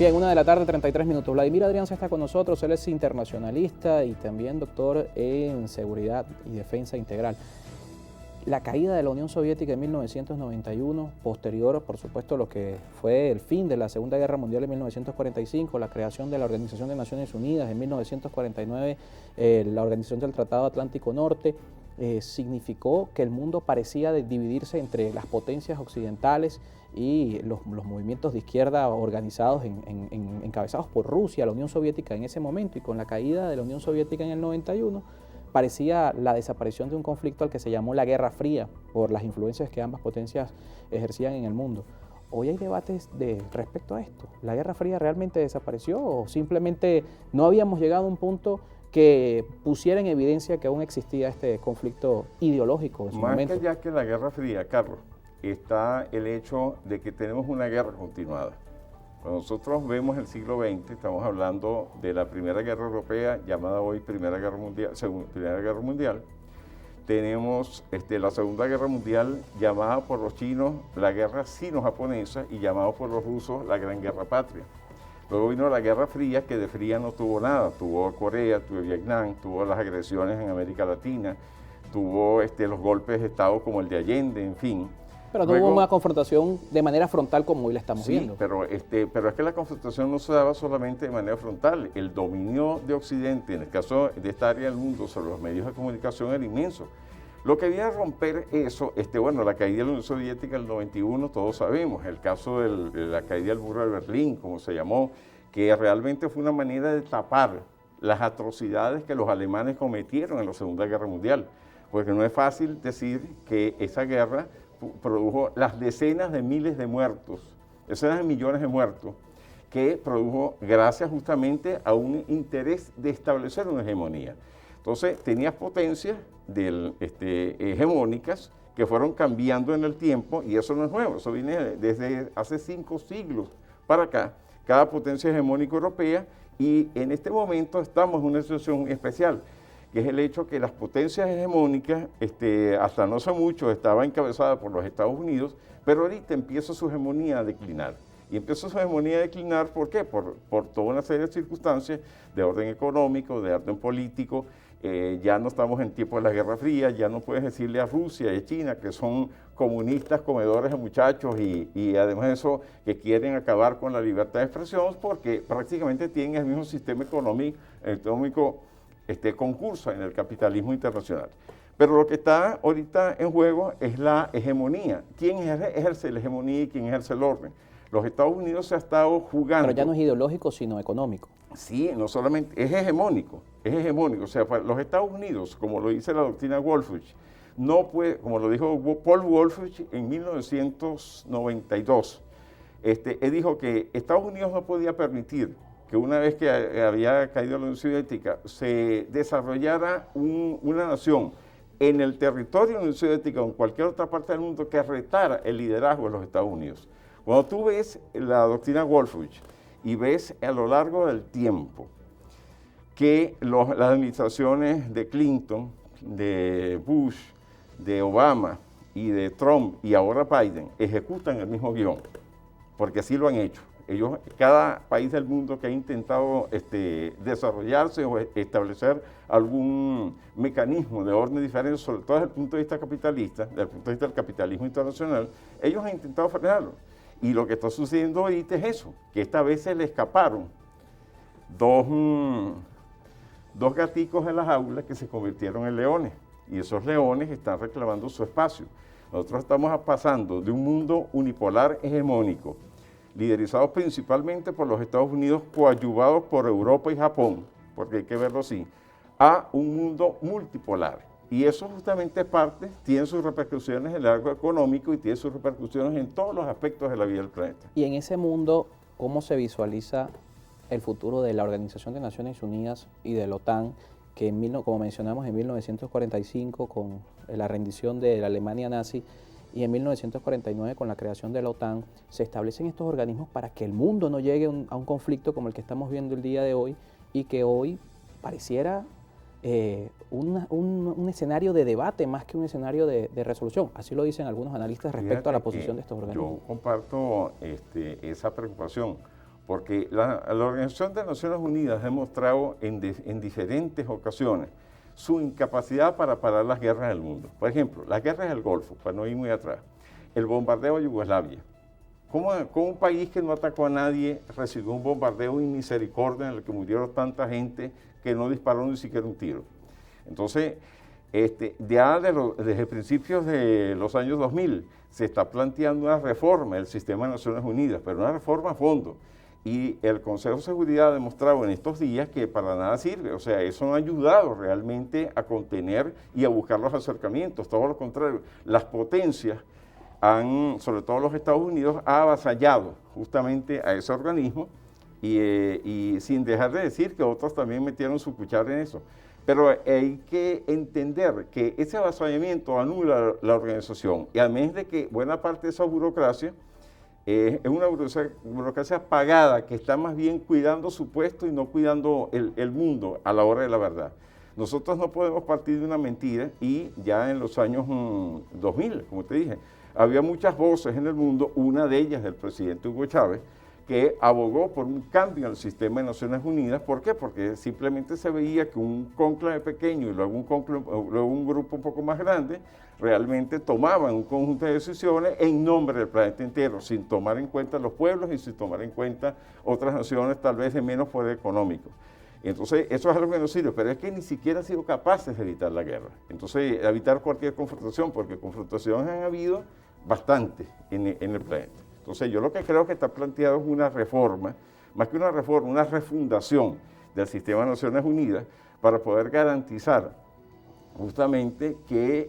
Bien, 1:33 p.m. Vladimir Adrianza está con nosotros, él es internacionalista y también doctor en seguridad y defensa integral. La caída de la Unión Soviética en 1991, posterior, por supuesto, lo que fue el fin de la Segunda Guerra Mundial en 1945, la creación de la Organización de Naciones Unidas en 1949, la Organización del Tratado Atlántico Norte, significó que el mundo parecía dividirse entre las potencias occidentales y los movimientos de izquierda organizados, encabezados por Rusia, la Unión Soviética en ese momento, y con la caída de la Unión Soviética en el 91, parecía la desaparición de un conflicto al que se llamó la Guerra Fría, por las influencias que ambas potencias ejercían en el mundo. Hoy hay debates respecto a esto. ¿La Guerra Fría realmente desapareció o simplemente no habíamos llegado a un punto que pusiera en evidencia que aún existía este conflicto ideológico en su momento? Más que ya que la Guerra Fría, Carlos, está el hecho de que tenemos una guerra continuada. Cuando nosotros vemos el siglo XX, estamos hablando de la Primera Guerra Europea, llamada hoy Primera Guerra Mundial. Tenemos la Segunda Guerra Mundial, llamada por los chinos la Guerra Sino-Japonesa y llamada por los rusos la Gran Guerra Patria. Luego vino la Guerra Fría, que de fría no tuvo nada. Tuvo Corea, tuvo Vietnam, tuvo las agresiones en América Latina, tuvo los golpes de Estado como el de Allende, en fin. Pero no hubo una confrontación de manera frontal como hoy la estamos viendo. Pero es que la confrontación no se daba solamente de manera frontal. El dominio de Occidente, en el caso de esta área del mundo, sobre los medios de comunicación era inmenso. Lo que viene a romper eso, la caída de la Unión Soviética en el 91, todos sabemos, el caso de la caída del muro de Berlín, como se llamó, que realmente fue una manera de tapar las atrocidades que los alemanes cometieron en la Segunda Guerra Mundial. Porque no es fácil decir que esa guerra produjo las decenas de miles de muertos, decenas de millones de muertos, que produjo gracias justamente a un interés de establecer una hegemonía. Entonces, tenías potencias hegemónicas que fueron cambiando en el tiempo, y eso no es nuevo, eso viene desde hace 5 siglos para acá, cada potencia hegemónica europea, y en este momento estamos en una situación especial, que es el hecho que las potencias hegemónicas, hasta no hace mucho, estaba encabezada por los Estados Unidos, pero ahorita empieza su hegemonía a declinar. Y empieza su hegemonía a declinar, ¿por qué? Por toda una serie de circunstancias de orden económico, de orden político. Ya no estamos en tiempo de la Guerra Fría, ya no puedes decirle a Rusia y a China que son comunistas, comedores de muchachos y además de eso que quieren acabar con la libertad de expresión porque prácticamente tienen el mismo sistema económico concursa en el capitalismo internacional. Pero lo que está ahorita en juego es la hegemonía. ¿Quién ejerce la hegemonía y quién ejerce el orden? Los Estados Unidos se ha estado jugando. Pero ya no es ideológico, sino económico. Sí, no solamente, es hegemónico. O sea, para los Estados Unidos, como lo dice la doctrina Wolfowitz, no puede, como lo dijo Paul Wolfowitz en 1992, él dijo que Estados Unidos no podía permitir que una vez que había caído la Unión Soviética, se desarrollara una nación en el territorio de la Unión Soviética o en cualquier otra parte del mundo que retara el liderazgo de los Estados Unidos. Cuando tú ves la doctrina Wolfowitz y ves a lo largo del tiempo que las administraciones de Clinton, de Bush, de Obama y de Trump y ahora Biden ejecutan el mismo guión, porque así lo han hecho. Cada país del mundo que ha intentado desarrollarse o establecer algún mecanismo de orden diferente, sobre todo desde el punto de vista capitalista, desde el punto de vista del capitalismo internacional, ellos han intentado frenarlo. Y lo que está sucediendo ahorita es eso, que esta vez se le escaparon dos gaticos en las aulas que se convirtieron en leones. Y esos leones están reclamando su espacio. Nosotros estamos pasando de un mundo unipolar hegemónico, liderizados principalmente por los Estados Unidos, coadyuvados por Europa y Japón, porque hay que verlo así, a un mundo multipolar. Y eso justamente tiene sus repercusiones en el arco económico y tiene sus repercusiones en todos los aspectos de la vida del planeta. Y en ese mundo, ¿cómo se visualiza el futuro de la Organización de Naciones Unidas y de la OTAN, que como mencionamos en 1945 con la rendición de la Alemania nazi, y en 1949 con la creación de la OTAN, se establecen estos organismos para que el mundo no llegue a un conflicto como el que estamos viendo el día de hoy y que hoy pareciera un escenario de debate más que un escenario de resolución? Así lo dicen algunos analistas respecto a la posición de estos organismos. Yo comparto esa preocupación, porque la Organización de Naciones Unidas ha demostrado en diferentes ocasiones su incapacidad para parar las guerras del mundo. Por ejemplo, las guerras del Golfo, para no ir muy atrás, el bombardeo a Yugoslavia. ¿Cómo un país que no atacó a nadie recibió un bombardeo sin misericordia en el que murieron tanta gente que no disparó ni siquiera un tiro? Entonces, ya desde principios de los años 2000 se está planteando una reforma del sistema de Naciones Unidas, pero una reforma a fondo. Y el Consejo de Seguridad ha demostrado en estos días que para nada sirve. O sea, eso no ha ayudado realmente a contener y a buscar los acercamientos. Todo lo contrario, las potencias sobre todo los Estados Unidos, ha avasallado justamente a ese organismo y sin dejar de decir que otros también metieron su cuchara en eso. Pero hay que entender que ese avasallamiento anula la organización y además de que buena parte de esa burocracia es una burocracia pagada que está más bien cuidando su puesto y no cuidando el mundo a la hora de la verdad. Nosotros no podemos partir de una mentira y ya en los años 2000, como te dije, había muchas voces en el mundo, una de ellas del presidente Hugo Chávez, que abogó por un cambio en el sistema de Naciones Unidas. ¿Por qué? Porque simplemente se veía que un cónclave pequeño y luego un grupo un poco más grande realmente tomaban un conjunto de decisiones en nombre del planeta entero, sin tomar en cuenta los pueblos y sin tomar en cuenta otras naciones tal vez de menos poder económico. Entonces, eso es algo que no sirve, pero es que ni siquiera han sido capaces de evitar la guerra. Entonces, evitar cualquier confrontación, porque confrontaciones han habido bastante en el planeta. Entonces, yo lo que creo que está planteado es una reforma, más que una reforma, una refundación del sistema de Naciones Unidas para poder garantizar justamente que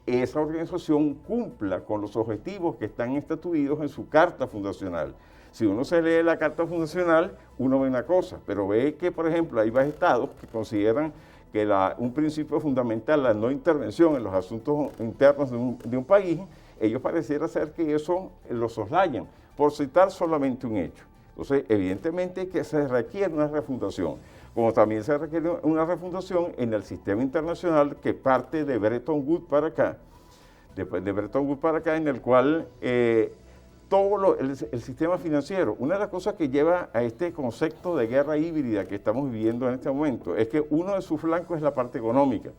esa organización cumpla con los objetivos que están estatuidos en su carta fundacional. Si uno se lee la carta fundacional, uno ve una cosa, pero ve que, por ejemplo, hay varios estados que consideran que un principio fundamental, la no intervención en los asuntos internos de un país, ellos pareciera ser que eso lo soslayan, por citar solamente un hecho. Entonces, evidentemente que se requiere una refundación, como también se requiere una refundación en el sistema internacional que parte de Bretton Woods para acá, en el cual todo el sistema financiero, una de las cosas que lleva a este concepto de guerra híbrida que estamos viviendo en este momento, es que uno de sus flancos es la parte económica,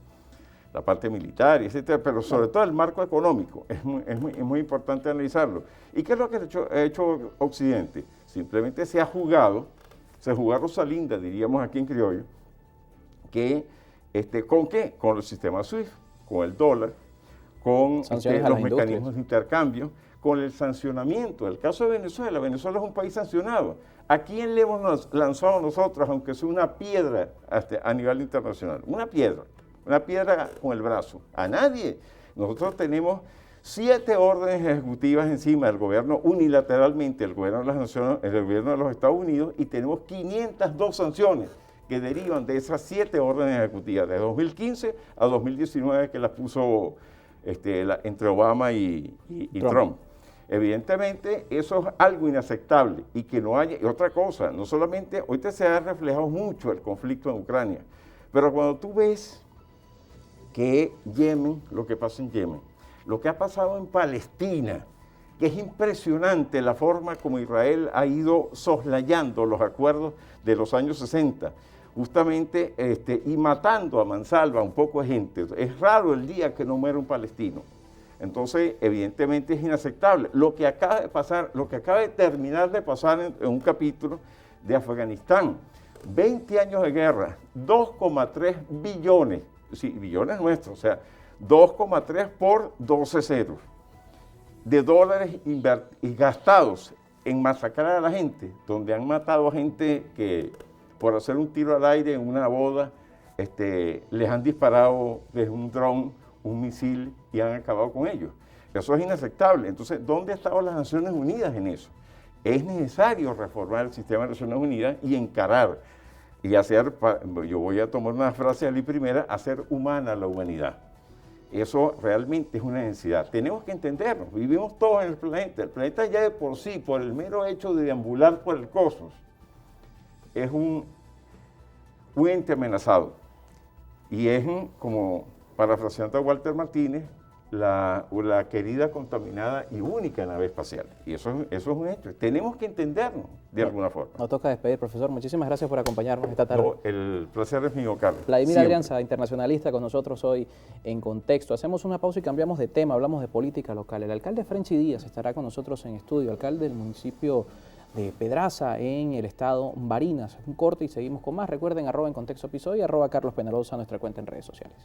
la parte militar, etcétera, pero sobre todo el marco económico, es muy importante analizarlo. ¿Y qué es lo que ha hecho Occidente? Simplemente se jugó Rosalinda, diríamos aquí en criollo, que, ¿con qué? Con el sistema SWIFT, con el dólar, con los mecanismos de intercambio, con el sancionamiento. El caso de Venezuela es un país sancionado. ¿A quién le hemos lanzado nosotros, aunque sea una piedra a nivel internacional? Una piedra con el brazo. A nadie. Nosotros tenemos 7 órdenes ejecutivas encima del gobierno unilateralmente, el gobierno de las naciones, el gobierno de los Estados Unidos, y tenemos 502 sanciones que derivan de esas 7 órdenes ejecutivas, de 2015 a 2019, que las puso entre Obama y Trump. Evidentemente, eso es algo inaceptable y que no haya. Y otra cosa, no solamente, ahorita se ha reflejado mucho el conflicto en Ucrania, pero cuando tú ves que Yemen, lo que pasa en Yemen, lo que ha pasado en Palestina, que es impresionante la forma como Israel ha ido soslayando los acuerdos de los años 60, justamente y matando a mansalva a un poco de gente. Es raro el día que no muere un palestino. Entonces, evidentemente es inaceptable. Lo que acaba de pasar, lo que acaba de terminar de pasar en un capítulo de Afganistán, 20 años de guerra, 2,3 billones, sí, billones nuestros, o sea, 2,3 por 12 ceros de dólares gastados en masacrar a la gente, donde han matado a gente que por hacer un tiro al aire en una boda, les han disparado desde un dron, un misil y han acabado con ellos. Eso es inaceptable. Entonces, ¿dónde han estado las Naciones Unidas en eso? Es necesario reformar el sistema de Naciones Unidas y encarar y hacer, yo voy a tomar una frase de Ali Primera, hacer humana la humanidad. Eso realmente es una necesidad. Tenemos que entenderlo. Vivimos todos en el planeta ya de por sí, por el mero hecho de deambular por el cosmos, es un ente amenazado. Y es como, parafraseando a Walter Martínez, la querida, contaminada y única nave espacial. Y eso es un hecho. Tenemos que entendernos de alguna forma. Nos toca despedir, profesor. Muchísimas gracias por acompañarnos esta tarde. No, el placer es mío, Carlos. Vladimir Adrianza, internacionalista, con nosotros hoy en Contexto. Hacemos una pausa y cambiamos de tema, hablamos de política local. El alcalde Frenchy Díaz estará con nosotros en estudio, alcalde del municipio de Pedraza, en el estado Barinas. Un corte y seguimos con más. Recuerden, @en Contexto episodio y @Carlos Peñalosa, nuestra cuenta en redes sociales.